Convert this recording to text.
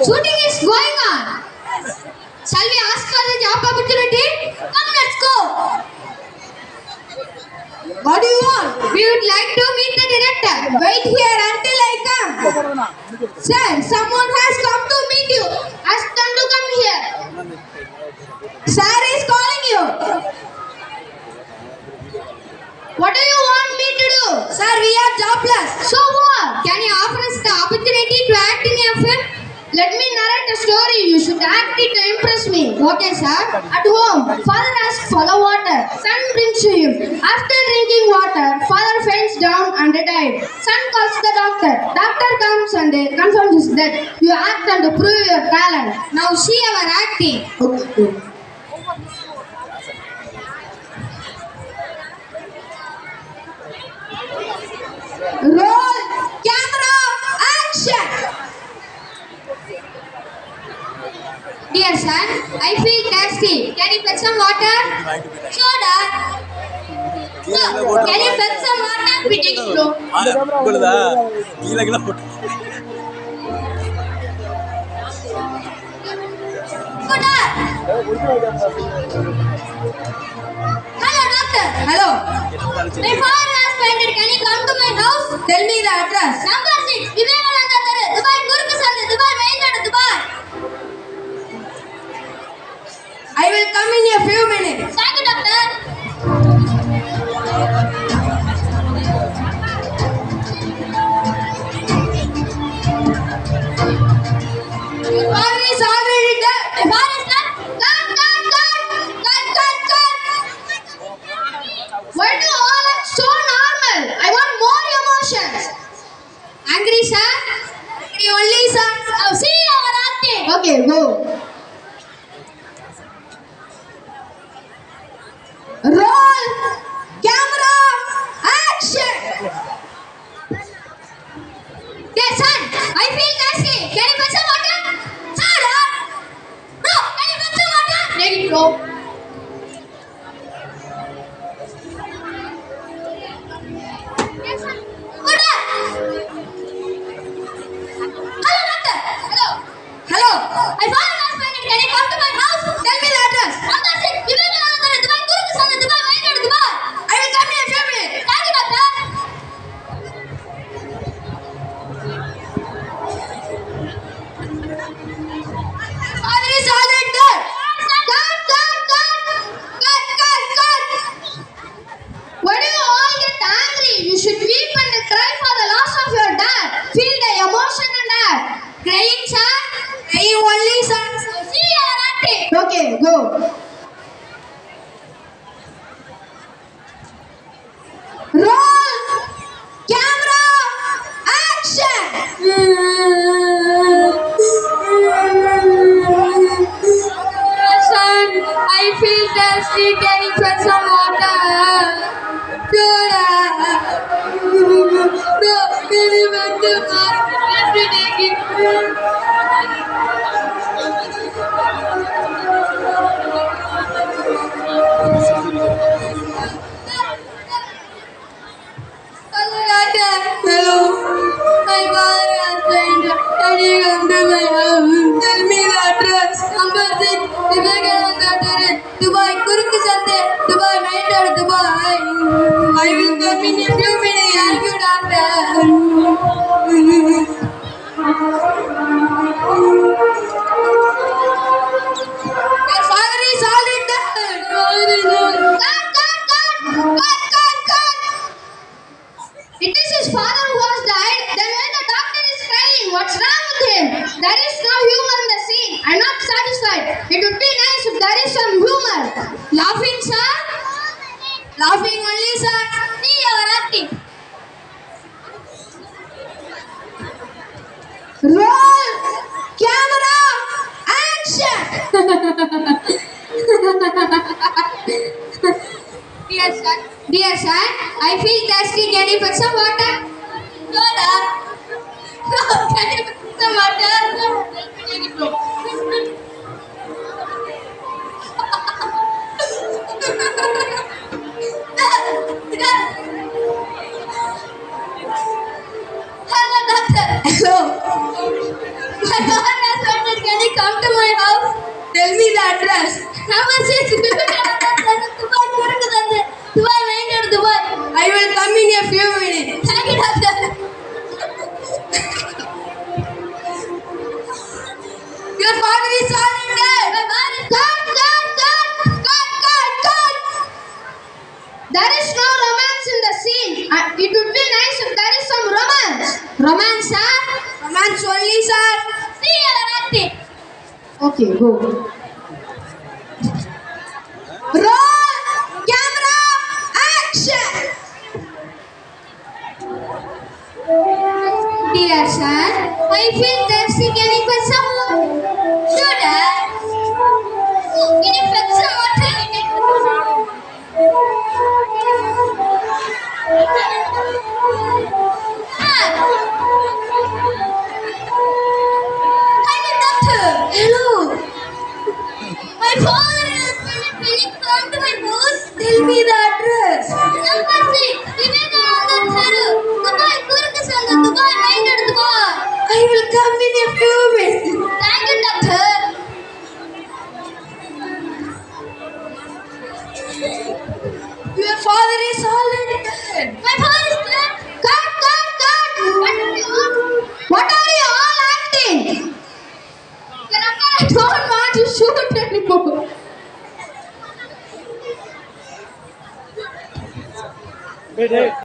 Shooting is going on. Shall we ask for the job opportunity? Come, let's go. What do you want? We would like to meet the director. Wait here until I come. Sir, someone has come to meet you. Ask them to come here. Sir is calling you. What do you want me to do? Sir, we are jobless. So what? Can you offer us the opportunity to act in a film? Let me narrate a story. You should act it to impress me. Okay, sir. At home, father asks for the water. Son brings to him. After drinking water, father faints down and died. Son calls the doctor. Doctor comes and confirms his death. You act and prove your talent. Now see our acting. Okay. Roll, camera, action. Dear son, I feel thirsty. Can you fetch some water? Sure, Dad. No, can you fetch some water? We take it, bro. Good, Dad. Hello, doctor. Hello. My father has fainted. Can you come to my house? Tell me the address. Number 6, Vivekananda Thara, Dubai, Gurukh Sandhi, Dubai, Mainland, Dubai. I will come in a few minutes. Thank you, doctor. Your father is already dead. My father is dead. Cut. Why do all act so normal? I want more emotions. Angry, sir? Angry only, sir. Now see our acting. Okay, go. Roll, camera, action. Dear son, I feel thirsty. Can you fetch some water? Sir, no. Can you fetch some water? Take it, bro. Yes, sir. Good. Hello, doctor. Hello. Hello. My father has fainted. Can you come to my house? Tell me the address. Number 6, Vivekananda Thara, Dubai, Gurukh Sandhi, Dubai, Mainland, Dubai. I will come in a few minutes. Thank you, doctor. Father is already dead. Cut. Why do you all get angry? You should weep and cry for the loss of your dad. Feel the emotion and act. Crying, sir? Crying only, sir. See your acting. Okay, go. Roll, camera, action. Son, I feel thirsty. Can you fetch some water? No, can you fetch the water? Let me take it. Hello, doctor. Hello. My father has fainted. Can you come to my house? Tell me the address. Number 6, Vivekananda Thara, Dubai, Gurukh Sandhi, Dubai, Mainland, Dubai. I will come in a few minutes. Thank you, doctor. Your father is already dead. Cut. It is his father who has died. Then when the doctor is crying, what's wrong with him? There is no humor in the scene. I'm not satisfied. It would be nice if there is some humor. Laughing, sir? Laughing only, sir. See your acting. Roll, camera, action. Dear son, I feel thirsty. Can you put some water? Soda. No, can you put some water? Let me take it, bro. Hello, doctor. Hello. My father has the address. Number 6. Dubai, Kurukudande. Dubai, Wanger, Dubai. I will come in a few minutes. Thank you, doctor. Your father is already dead. My man is Cut. There is no romance in the scene. It would be nice if there is some romance. Romance, sir? Romance only, sir. See you acting. Okay, go. Roll, camera, action. Dear sir, I feel thirsty. Can you fetch some water? Sure, Dad. Can you fetch some water? Hi, doctor. Hello. My father is feeling come to my house. Tell me the address. Number 6. Vivekananda Theru. Dubai, Kurukudande. Dubai, Wanger, Dubai. I will come in a few minutes. Thank you, doctor. Your father is already dead. My father is dead. Cut. What are you all acting? I don't want to shoot anymore. Wait.